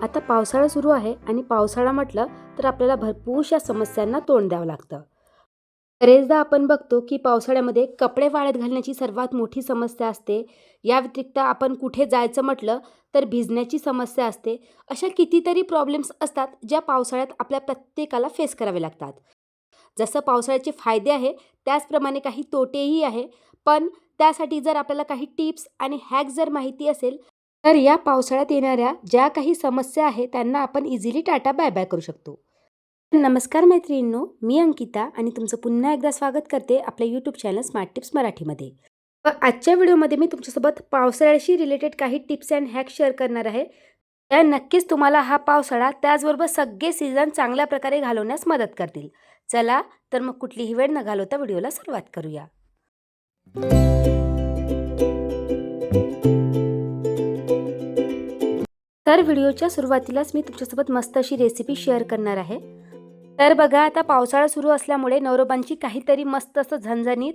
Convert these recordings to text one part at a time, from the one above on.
आता पावसाळा सुरू आहे आणि पावसाळा म्हटलं तर आपल्याला भरपूरशा समस्यांना तोंड द्यावं लागतं. बरेचदा आपण बघतो की पावसाळ्यामध्ये कपडे वाळत घालण्याची सर्वात मोठी समस्या असते. या व्यतिरिक्त आपण कुठे जायचं म्हटलं तर भिजण्याची समस्या असते. अशा कितीतरी प्रॉब्लेम्स असतात ज्या पावसाळ्यात आपल्या प्रत्येकाला फेस करावे लागतात. जसं पावसाळ्याचे फायदे आहे त्याचप्रमाणे काही तोटेही आहे. पण त्यासाठी जर आपल्याला काही टिप्स आणि हॅक जर माहिती असेल तर या पावसाळ्यात येणाऱ्या ज्या काही समस्या आहेत त्यांना आपण इझिली टाटा बाय बाय करू शकतो. नमस्कार मैत्रिणींनो, मी अंकिता आणि तुमचं पुन्हा एकदा स्वागत करते आपल्या यूट्यूब चॅनल स्मार्ट टिप्स मराठीमध्ये. आजच्या व्हिडिओमध्ये मी तुमच्यासोबत पावसाळ्याशी रिलेटेड काही टिप्स अँड हॅक शेअर करणार आहे. त्या नक्कीच तुम्हाला हा पावसाळा त्याचबरोबर सगळे सीझन चांगल्या प्रकारे घालवण्यास मदत करतील. चला तर मग कुठलीही वेळ न घालवता व्हिडिओला सुरुवात करूया. तर व्हिडिओच्या सुरुवातीलाच मी तुमच्यासोबत मस्त अशी रेसिपी शेअर करणार आहे. तर बघा, आता पावसाळा सुरू असल्यामुळे नवरोबांची काहीतरी मस्त असं झणझणीत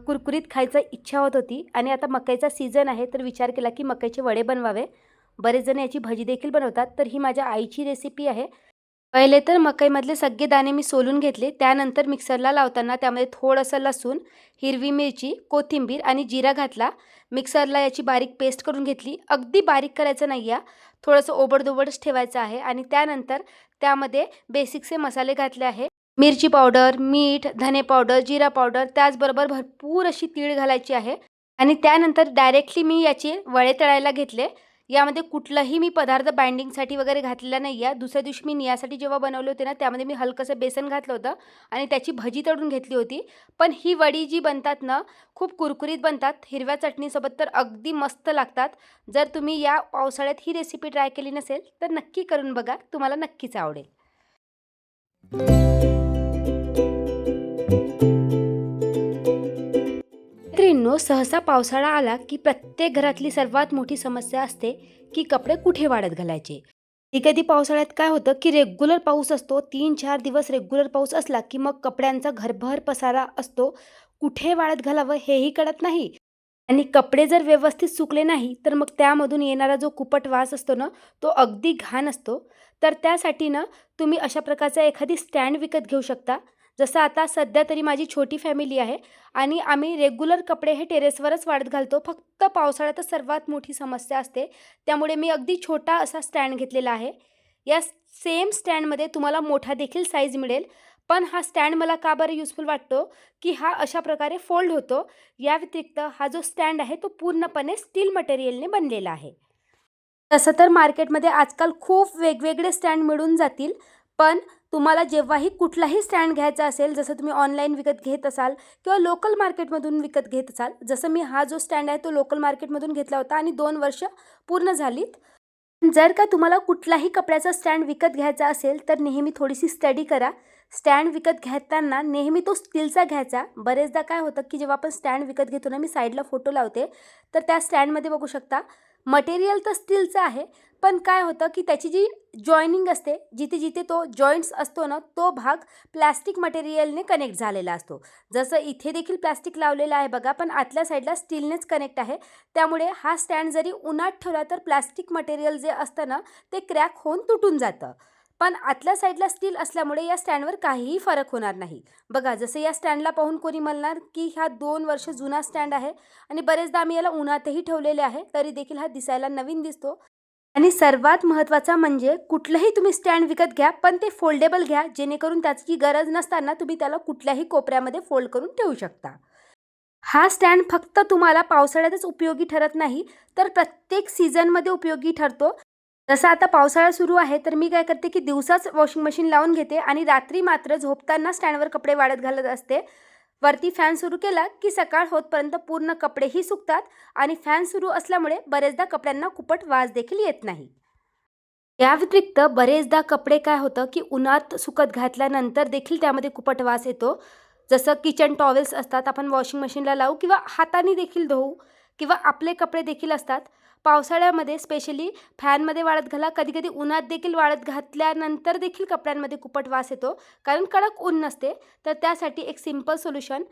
कुरकुरीत खायचं इच्छा होत होती आणि आता मकईचा सीझन आहे तर विचार केला की मकईचे वडे बनवावे. बरेच जण याची भजी देखील बनवतात. तर ही माझ्या आईची रेसिपी आहे. पहिले तर मकईमधले सगळे दाणे मी सोलून घेतले. त्यानंतर मिक्सरला लावताना त्यामध्ये थोडंसं लसूण, हिरवी मिरची, कोथिंबीर आणि जिरा घातला. मिक्सरला याची बारीक पेस्ट करून घेतली. अगदी बारीक करायचं नाही आहे, थोडंसं ओबडधोबडच ठेवायचं आहे. आणि त्यानंतर त्यामध्ये बेसिकचे मसाले घातले आहे. मिरची पावडर, मीठ, धने पावडर, जिरा पावडर, त्याचबरोबर भरपूर अशी तीळ घालायची आहे. आणि त्यानंतर डायरेक्टली मी याचे वडे तळायला घेतले. यामध्ये कुठलाही मी पदार्थ बाइंडिंगसाठी वगैरे घातलेला नाही आहे. दुसऱ्या दिवशी मी नियासाठी जेव्हा बनवले होते ना, त्यामध्ये मी हलकंसं बेसन घातलं होतं आणि त्याची भजी तळून घेतली होती. पण ही वडी जी बनतात ना, खूप कुरकुरीत बनतात. हिरव्या चटणीसोबत तर अगदी मस्त लागतात. जर तुम्ही या पावसाळ्यात ही रेसिपी ट्राय केली नसेल तर नक्की करून बघा, तुम्हाला नक्कीच आवडेल. मित्रांनो, सहसा पावसाळा आला की प्रत्येक घरातली सर्वात मोठी समस्या असते की कपडे कुठे वाळत घालायचे. कधी पावसाळ्यात काय होतं की रेग्युलर पाऊस असतो. 3-4 दिवस रेग्युलर पाऊस असला की मग कपड्यांचा घरभर पसारा असतो. कुठे वाळत घालावं हेही कळत नाही. आणि कपडे जर व्यवस्थित सुकले नाही तर मग त्यामधून येणारा जो कुपट वास असतो ना, तो अगदी घाण असतो. तर त्यासाठी ना तुम्ही अशा प्रकारचा एखादी स्टँड विकत घेऊ शकता. जसं आता सध्या तरी माझी छोटी फॅमिली आहे आणि आम्ही रेग्युलर कपडे हे टेरेसवरच वाळत घालतो. फक्त पावसाळ्यातच सर्वात मोठी समस्या असते. त्यामुळे मी अगदी छोटा असा स्टँड घेतलेला आहे. या सेम स्टँडमध्ये तुम्हाला मोठा देखील साईज मिळेल. पण हा स्टँड मला का बरं युजफुल वाटतो की हा अशा प्रकारे फोल्ड होतो. या व्यतिरिक्त हा जो स्टँड आहे तो पूर्णपणे स्टील मटेरियलने बनलेला आहे. तसं तर मार्केटमध्ये आजकाल खूप वेगवेगळे स्टँड मिळून जातील. पण तुम्हाला जेव्हाही कुठलाही स्टँड घ्यायचा असेल, जसं तुम्ही ऑनलाईन विकत घेत असाल किंवा लोकल मार्केटमधून विकत घेत असाल, जसं मी हा जो स्टँड आहे तो लोकल मार्केटमधून घेतला होता आणि 2 वर्ष पूर्ण झालीत. जर का तुम्हाला कुठलाही कपड्याचा स्टँड विकत घ्यायचा असेल तर नेहमी थोडीशी स्टडी करा. स्टँड विकत घेताना नेहमी तो स्टीलचा घ्यायचा. बरेचदा काय होतं की जेव्हा आपण स्टँड विकत घेतो ना, मी साईडला फोटो लावते, तर त्या स्टँडमध्ये बघू शकता मटेरियल तर स्टीलचं आहे. पण काय होतं की त्याची जी जॉईनिंग असते, जिथे जिथे तो जॉईंट्स असतो ना, तो भाग प्लॅस्टिक मटेरियलने कनेक्ट झालेला असतो. जसं इथे देखील प्लॅस्टिक लावलेलं आहे बघा, पण आतल्या साईडला स्टीलनेच कनेक्ट आहे. त्यामुळे हा स्टँड जरी उन्हात ठेवला तर प्लॅस्टिक मटेरियल जे असतं ना, ते क्रॅक होऊन तुटून जातं. पण आतल्या साईडला स्टील असल्यामुळे या स्टँडवर काहीही फरक होणार नाही. बघा, जसं या स्टँडला पाहून कोणी म्हणणार की हा 2 वर्ष जुना स्टँड आहे आणि बरेचदा आम्ही याला उन्हातही ठेवलेले आहे, तरी देखील हा दिसायला नवीन दिसतो. आणि सर्वात महत्त्वाचा म्हणजे कुठलंही तुम्ही स्टँड विकत घ्या, पण ते फोल्डेबल घ्या, जेणेकरून त्याची गरज नसताना तुम्ही त्याला कुठल्याही कोपऱ्यामध्ये फोल्ड करून ठेवू शकता. हा स्टँड फक्त तुम्हाला पावसाळ्यातच उपयोगी ठरत नाही, तर प्रत्येक सीझनमध्ये उपयोगी ठरतो. जसं आता पावसाळा सुरू आहे, तर मी काय करते की दिवसाच वॉशिंग मशीन लावून घेते आणि रात्री मात्र झोपताना स्टँडवर कपडे वाळत घालत असते. वरती फॅन सुरू केला की सकाळ होतपर्यंत पूर्ण कपडेही सुकतात आणि फॅन सुरू असल्यामुळे बरेचदा कपड्यांना कुपट वास देखील येत नाही. या व्यतिरिक्त बरेचदा कपडे काय होतं की उन्हात सुकत घातल्यानंतर देखील त्यामध्ये कुपट वास येतो. जसं किचन टॉवेल्स असतात, आपण वॉशिंग मशीनला लावू किंवा हाताने देखील धुवू किंवा आपले कपडे देखील असतात. पावसाळ्यामध्ये स्पेशली फॅनमध्ये वाळत घाला. कधी-कधी उन्हात देखील वाळत घातल्यानंतर देखील कपड्यांमध्ये कुपट वास येतो, कारण कडक ऊन नसते. तर त्यासाठी एक सिंपल सोल्युशन,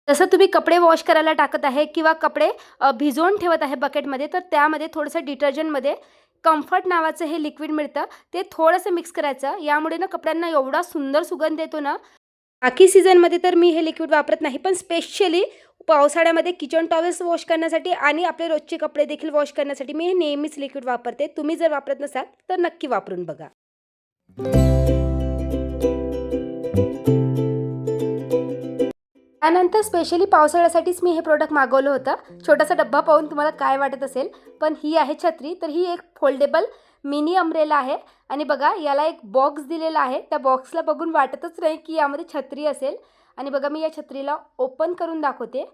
जसं तुम्ही कपडे वॉश करायला टाकत आहे किंवा कपडे भिजवून ठेवत आहे बकेटमध्ये, तर त्यामध्ये थोडंसं डिटर्जंटमध्ये कम्फर्ट नावाचं हे लिक्विड मिळतं, ते थोडंसं मिक्स करायचं. यामुळे ना कपड्यांना एवढा सुंदर सुगंध येतो ना. बाकी सीझनमध्ये तर मी हे लिक्विड वापरत नाही, पण स्पेशली पावसाळ्यामध्ये किचन टॉवेल्स वॉश करण्यासाठी आणि आपले रोजचे कपडे देखील वॉश करण्यासाठी मी हे नेहमीच लिक्विड वापरते. तुम्ही जर वापरत नसाल तर नक्की वापरून बघा. त्यानंतर स्पेशली पावसाळ्यासाठीच मी हे प्रोडक्ट मागवलं होतं. छोटासा डब्बा पाहून तुम्हाला काय वाटत असेल, पण ही आहे छत्री. तर ही एक फोल्डेबल मिनी अम्ब्रेला आहे आणि बघा याला एक बॉक्स दिलेला आहे. त्या बॉक्सला बघून वाटतच नाही की यामध्ये छत्री असेल. आणि बघा मी या छत्रीला ओपन करून दाखवते.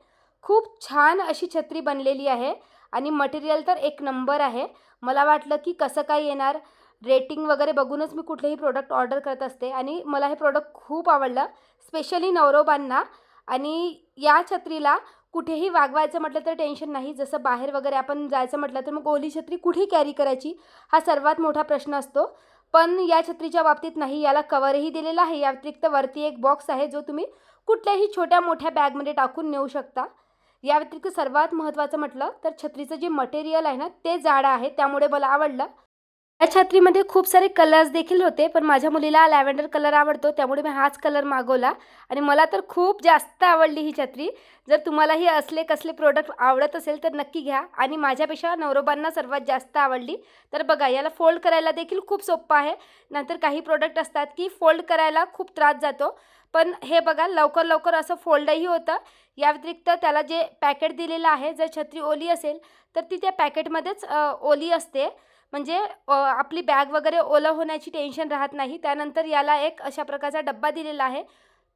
खूप छान अशी छत्री बनलेली आहे आणि मटेरियल तर एक नंबर आहे. मला वाटलं की कसं काय येणार, रेटिंग वगैरे बघूनच मी कुठलेही प्रोडक्ट ऑर्डर करत असते आणि मला हे प्रोडक्ट खूप आवडलं, स्पेशली नवरोबांना. आणि या छत्रीला कुठेही वागवायचं म्हटलं तर टेन्शन नाही. जसं बाहेर वगैरे आपण जायचं म्हटलं तर मग ओली छत्री कुठे कॅरी करायची, हा सर्वात मोठा प्रश्न असतो. पण या छत्रीच्या बाबतीत नाही. याला कवरही दिलेला आहे. या व्यतिरिक्त वरती एक बॉक्स आहे जो तुम्ही कुठल्याही छोट्या मोठ्या बॅगमध्ये टाकून नेऊ शकता. या व्यतिरिक्त सर्वात महत्त्वाचं म्हटलं तर छत्रीचं जे मटेरियल आहे ना ते जाडं आहे, त्यामुळे मला आवडलं. या छत्रीमध्ये खूप सारे कलर्स देखील होते, पण माझ्या मुलीला लॅव्हेंडर कलर आवडतो, त्यामुळे मी हाच कलर मागवला आणि मला तर खूप जास्त आवडली ही छत्री. जर तुम्हालाही असले कसले प्रोडक्ट आवडत असेल तर नक्की घ्या. आणि माझ्यापेक्षा नवरोबांना सर्वात जास्त आवडली. तर बघा याला फोल्ड करायला देखील खूप सोपं आहे. नंतर काही प्रोडक्ट असतात की फोल्ड करायला खूप त्रास जातो, पण हे बघा लवकर लवकर असं फोल्डही होतं. या व्यतिरिक्त त्याला जे पॅकेट दिलेलं आहे, जर छत्री ओली असेल तर ती त्या पॅकेटमध्येच ओली असते. म्हणजे आपली बॅग वगैरे ओलं होण्याची टेन्शन राहत नाही. त्यानंतर याला एक अशा प्रकारचा डब्बा दिलेला आहे.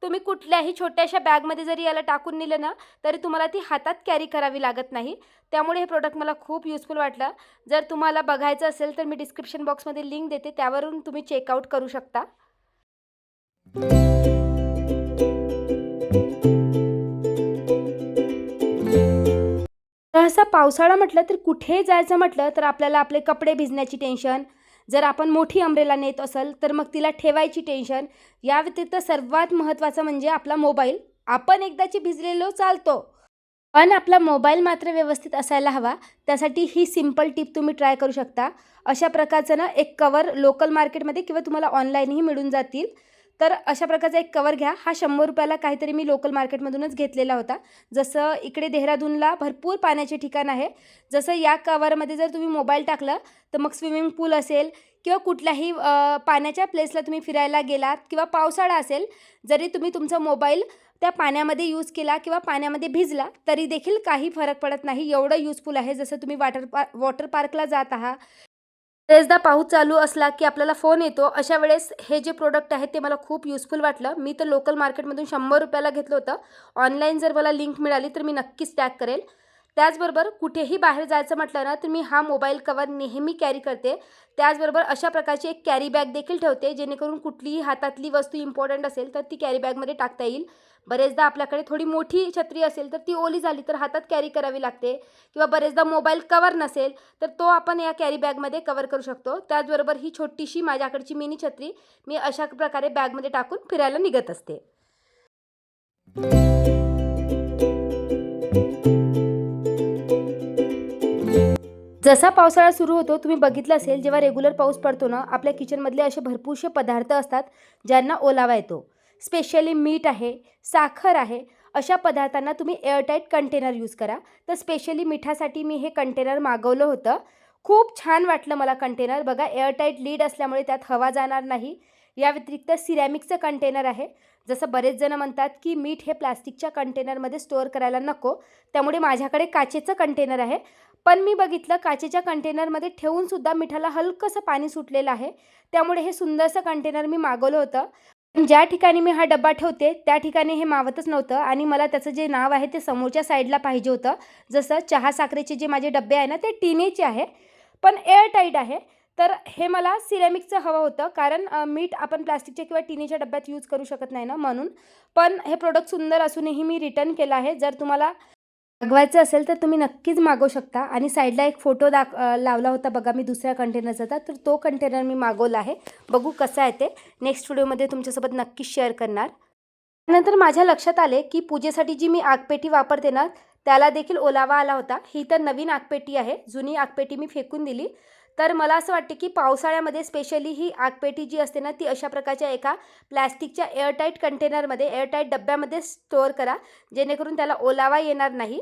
तुम्ही कुठल्याही छोट्याशा बॅगमध्ये जरी याला टाकून नेलं ना तरी तुम्हाला ती हातात कॅरी करावी लागत नाही. त्यामुळे हे प्रोडक्ट मला खूप युजफुल वाटलं. जर तुम्हाला बघायचं असेल तर मी डिस्क्रिप्शन बॉक्समध्ये लिंक देते, त्यावरून तुम्ही चेकआउट करू शकता. सहसा पावसाळा म्हटलं तर कुठे जायचं म्हटलं तर आपल्याला आपले कपडे भिजण्याची टेन्शन, जर आपण मोठी अम्ब्रेला नेत असेल तर मग तिला ठेवायची टेन्शन. या व्यतिरिक्त सर्वात महत्त्वाचं म्हणजे आपला मोबाईल. आपण एकदाची भिजलेलो चालतो, पण आपला मोबाईल मात्र व्यवस्थित असायला हवा. त्यासाठी ही सिंपल टिप तुम्ही ट्राय करू शकता. अशा प्रकारचं ना एक कवर लोकल मार्केटमध्ये किंवा तुम्हाला ऑनलाईनही मिळून जातील. तर अशा प्रकारचा एक कवर घ्या. हा 100 रुपयाला काहीतरी मी लोकल मार्केटमधूनच घेतलेला होता. जसं इकडे देहरादूनला भरपूर पाण्याचे ठिकाण आहे. जसं या कवरमध्ये जर तुम्ही मोबाईल टाकला तर मग स्विमिंग पूल असेल किंवा कुठल्याही पाण्याच्या प्लेसला तुम्ही फिरायला गेलात किंवा पावसाळा असेल, जरी तुम्ही तुमचा मोबाईल त्या पाण्यामध्ये यूज केला किंवा पाण्यामध्ये भिजला तरी देखील काही फरक पडत नाही. एवढं यूजफुल आहे. जसं तुम्ही वॉटर पार्कला जात आहात, बरेचदा पाऊस चालू असला की आपल्याला फोन येतो, अशा वेळेस हे जे प्रोडक्ट आहे ते मला खूप युजफुल वाटलं. मी तर लोकल मार्केटमधून 100 रुपयाला घेतलं होतं. ऑनलाईन जर मला लिंक मिळाली तर मी नक्कीच टॅग करेल. त्याचबरोबर कुठेही बाहेर जायचं म्हटलं ना तर मी हा मोबाईल कवर नेहमी कॅरी करते. त्याचबरोबर अशा प्रकारची एक कॅरी बॅग देखील ठेवते, जेणेकरून कुठलीही हातातली वस्तू इम्पॉर्टंट असेल तर ती कॅरी बॅगमध्ये टाकता येईल. बरेचदा आपल्याकडे थोडी मोठी छत्री असेल तर ती ओली झाली तर हातात कॅरी करावी लागते, किंवा बरेचदा मोबाईल कवर नसेल तर तो आपण या कॅरी बॅगमध्ये कवर करू शकतो. त्याचबरोबर ही छोटीशी माझ्याकडची मिनी छत्री मी अशा प्रकारे बॅगमध्ये टाकून फिरायला निघत असते. जसा पावसाळा सुरू होतो तुम्ही बघितलं असेल, जेव्हा रेग्युलर पाऊस पडतो ना आपल्या किचनमधले असे भरपूरसे पदार्थ असतात ज्यांना ओलावा येतो. स्पेशली मीठ आहे, साखर आहे, अशा पदार्थांना तुम्ही एअरटाईट कंटेनर यूज करा. तर स्पेशली मिठासाठी मी हे कंटेनर मागवलं होतं. खूप छान वाटलं मला कंटेनर. बघा एअरटाईट लीड असल्यामुळे त्यात हवा जाणार नाही. या व्यतिरिक्त सिरॅमिकचं कंटेनर आहे. जसं बरेच जण म्हणतात की मीठ हे प्लास्टिकच्या कंटेनरमध्ये स्टोअर करायला नको, त्यामुळे माझ्याकडे काचेचं कंटेनर आहे. पण मी बघितलं काचेच्या कंटेनरमध्ये ठेवूनसुद्धा मिठाला हलकंसं पाणी सुटलेलं आहे. त्यामुळे हे सुंदरसं कंटेनर मी मागवलं होतं. पण ज्या ठिकाणी मी हा डब्बा ठेवते त्या ठिकाणी हे मावतच नव्हतं आणि मला त्याचं जे नाव आहे ते समोरच्या साईडला पाहिजे होतं. जसं चहा साखरेचे जे माझे डब्बे आहे ना ते टिनेचे आहे, पण एअरटाईट आहे. तर हे मला सिरॅमिकचं हवं होतं, कारण मीठ आपण प्लास्टिकच्या किंवा टिनीच्या डब्यात यूज करू शकत नाही ना, म्हणून. पण हे प्रोडक्ट सुंदर असूनही मी रिटर्न केलं आहे. जर तुम्हाला मागवायचं असेल तर तुम्ही नक्कीच मागवू शकता. आणि साईडला एक फोटो लावला होता बघा मी दुसऱ्या कंटेनरचा, तर तो कंटेनर मी मागवला आहे. बघू कसं आहे ते नेक्स्ट व्हिडिओमध्ये तुमच्यासोबत नक्कीच शेअर करणार. त्यानंतर माझ्या लक्षात आले की पूजेसाठी जी मी आगपेटी वापरते ना त्याला देखील ओलावा आला होता. ही तर नवीन आगपेटी आहे, जुनी आगपेटी मी फेकून दिली. तर मला असं वाटते की पावसाळ्यामध्ये स्पेशली ही आगपेटी जी असते ना ती अशा प्रकारच्या एका प्लॅस्टिकच्या एअरटाईट कंटेनरमध्ये एअरटाईट डब्यामध्ये स्टोअर करा, जेणेकरून त्याला ओलावा येणार नाही.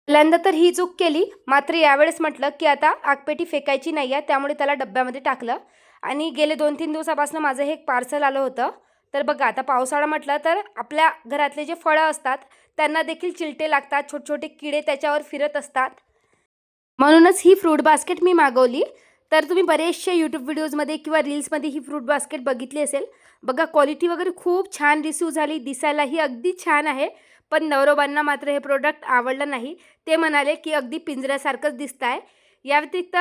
पहिल्यांदा तर ही चूक केली, मात्र यावेळेस म्हटलं की आता आगपेटी फेकायची नाही आहे, त्यामुळे त्याला डब्यामध्ये टाकलं आणि गेले 2-3 दिवसापासून माझं हे एक पार्सल आलं होतं. तर बघा आता पावसाळा म्हटलं तर आपल्या घरातले जे फळं असतात त्यांना देखील चिलटे लागतात, छोटे छोटे किडे त्याच्यावर फिरत असतात. म्हणूनच ही फ्रूट बास्केट मी मागवली. तर तुम्ही बरेचसे यूट्यूब व्हिडिओजमध्ये किंवा रील्समध्ये ही फ्रूट बास्केट बघितली असेल. बघा क्वालिटी वगैरे खूप छान रिसीव झाली, दिसायलाही अगदी छान आहे. पण नवरोबांना मात्र हे प्रोडक्ट आवडलं नाही. ते म्हणाले की अगदी पिंजऱ्यासारखंच दिसतं आहे. या व्यतिरिक्त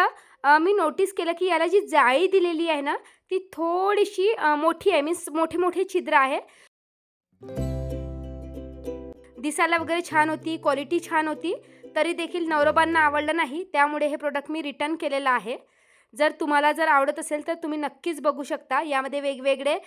मी नोटीस केलं की याला जी जाळी दिलेली आहे ना ती थोडीशी मोठी आहे, मीन्स मोठे मोठे छिद्र आहे. दिसायला वगैरे छान होती, क्वालिटी छान होती, तरी देखील नवरोबांना आवडलं नाही. त्यामुळे हे प्रोडक्ट मी रिटर्न केलेलं आहे. जर तुम्हाला जर आवडत असेल तर तुम्ही नक्कीच बघू शकता. यामध्ये वेगवेगळे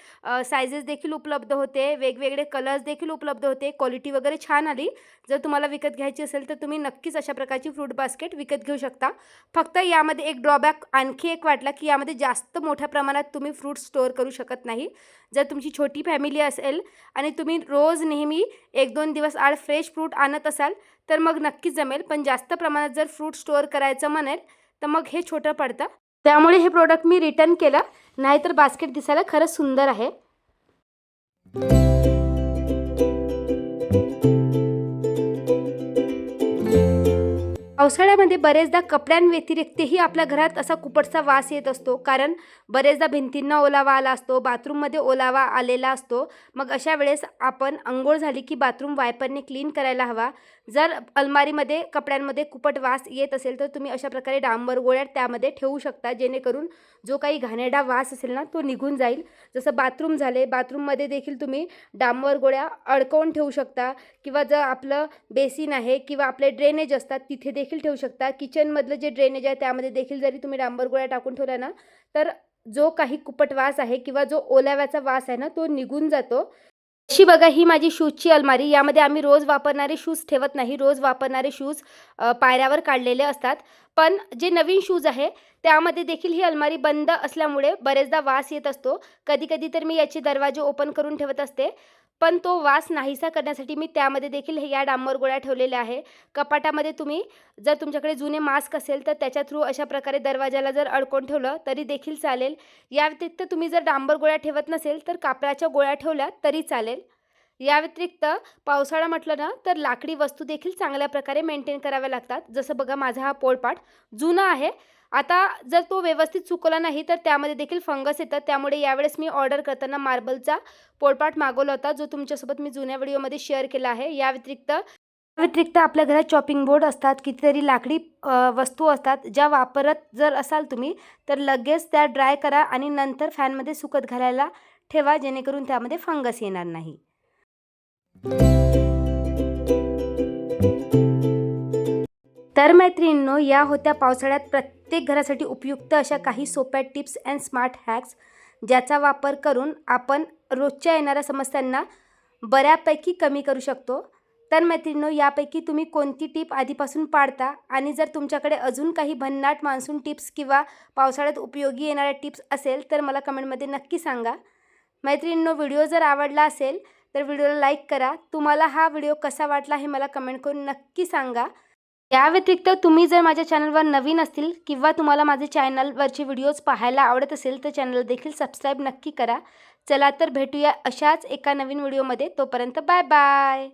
साइजेस देखील उपलब्ध होते, वेगवेगळे कलर्स देखील उपलब्ध होते. क्वालिटी वगैरे छान आली. जर तुम्हाला विकत घ्यायची असेल तर तुम्ही नक्कीच अशा प्रकारची फ्रूट बास्केट विकत घेऊ शकता. फक्त यामध्ये एक ड्रॉबॅक आणखी एक वाटला की यामध्ये जास्त मोठ्या प्रमाणात तुम्ही फ्रूट स्टोअर करू शकत नाही. जर तुमची छोटी फॅमिली असेल आणि तुम्ही रोज नेहमी 1-2 दिवस आड फ्रेश फ्रूट आणत असाल तर मग नक्कीच जमेल. पण जास्त प्रमाणात जर फ्रूट स्टोअर करायचं म्हणेल तर मग हे छोटं पडतं. त्यामुळे हे प्रोडक्ट मी रिटर्न केलं. नाहीतर बास्केट दिसायला खरंच सुंदर आहे. पावसाळ्यामध्ये बरेचदा कपड्यांव्यतिरिक्तही आपल्या घरात असा कुपटचा वास येत असतो. कारण बरेचदा भिंतींना ओलावा आला असतो, बाथरूममध्ये ओलावा आलेला असतो. मग अशा वेळेस आपण अंघोळ झाली की बाथरूम वायपरने क्लीन करायला हवा. जर अलमारीमध्ये कपड्यांमध्ये कुपट वास येत असेल तर तुम्ही अशा प्रकारे डांबर गोळ्या त्यामध्ये ठेवू शकता, जेणेकरून जो काही घाणेरडा वास असेल ना तो निघून जाईल. जसं बाथरूम झाले, बाथरूममध्ये देखील तुम्ही डांबर गोळ्या अडकवून ठेवू शकता किंवा जर आपलं बेसिन आहे किंवा आपले ड्रेनेज असतात तिथे देखील ठेवू शकता. किचनमधलं जे ड्रेनेज आहे त्यामध्ये देखील जरी तुम्ही डांबर गोळ्या टाकून ठेवल्या ना तर जो काही कुपट वास आहे किंवा जो ओलाव्याचा वास आहे ना तो निघून जातो. अशी बघा ही माझी शूजची अलमारी. यामध्ये आम्ही रोज वापरणारे शूज ठेवत नाही. रोज वापरणारे शूज पायऱ्यावर काढलेले असतात. पण जे नवीन शूज आहे त्यामध्ये देखील ही अलमारी बंद असल्यामुळे बरेचदा वास येत असतो. कधी-कधी तर मी याचे दरवाजे ओपन करून ठेवत असते. पण तो वास नाहीसा करण्यासाठी मी त्यामध्ये देखील या डांबर गोळ्या ठेवलेल्या आहे. कपाटामध्ये तुम्ही जर तुमच्याकडे जुने मास्क असेल तर त्याच्या थ्रू अशा प्रकारे दरवाजाला जर अडकवून ठेवलं तरी देखील चालेल. या व्यतिरिक्त तुम्ही जर डांबर गोळ्या ठेवत नसेल तर कापडाच्या गोळ्या ठेवल्या तरी चालेल. या व्यतिरिक्त पावसाळा म्हटलं ना तर लाकडी वस्तू देखील चांगल्या प्रकारे मेंटेन कराव्या लागतात. जसं बघा माझा हा पोळपाट जुना आहे. आता जर तो व्यवस्थित सुकवला नाही तर त्यामध्ये देखील फंगस येतात. त्यामुळे यावेळेस मी ऑर्डर करताना मार्बलचा पोळपाट मागवला होता, जो तुमच्यासोबत मी जुन्या व्हिडिओमध्ये शेअर केला आहे. या व्यतिरिक्त आपल्या घरात चॉपिंग बोर्ड असतात, कितीतरी लाकडी वस्तू असतात, ज्या वापरत जर असाल तुम्ही तर लगेच त्या ड्राय करा आणि नंतर फॅनमध्ये सुकत घालायला ठेवा, जेणेकरून त्यामध्ये फंगस येणार नाही. तर मैत्रिणींनो, या होत्या पावसाळ्यात प्रत्येक घरासाठी उपयुक्त अशा काही सोप्या टिप्स अँड स्मार्ट हॅक्स, ज्याचा वापर करून आपण रोजच्या येणाऱ्या समस्यांना बऱ्यापैकी कमी करू शकतो. तर मैत्रिणींनो, यापैकी तुम्ही कोणती टिप आधीपासून पाळता आणि जर तुमच्याकडे अजून काही भन्नाट मान्सून टिप्स किंवा पावसाळ्यात उपयोगी येणाऱ्या टिप्स असेल तर मला कमेंटमध्ये नक्की सांगा. मैत्रिणींनो, व्हिडिओ जर आवडला असेल तर व्हिडिओला लाईक करा. तुम्हाला हा व्हिडिओ कसा वाटला हे मला कमेंट करून नक्की सांगा. या व्यतिरिक्त तुम्ही जर माझ्या चॅनलवर नवीन असतील किंवा तुम्हाला माझे चॅनलवरचे व्हिडिओज पाहायला आवडत असेल तर चॅनल देखील सबस्क्राईब नक्की करा. चला तर भेटूया अशाच एका नवीन व्हिडिओमध्ये. तोपर्यंत बाय बाय.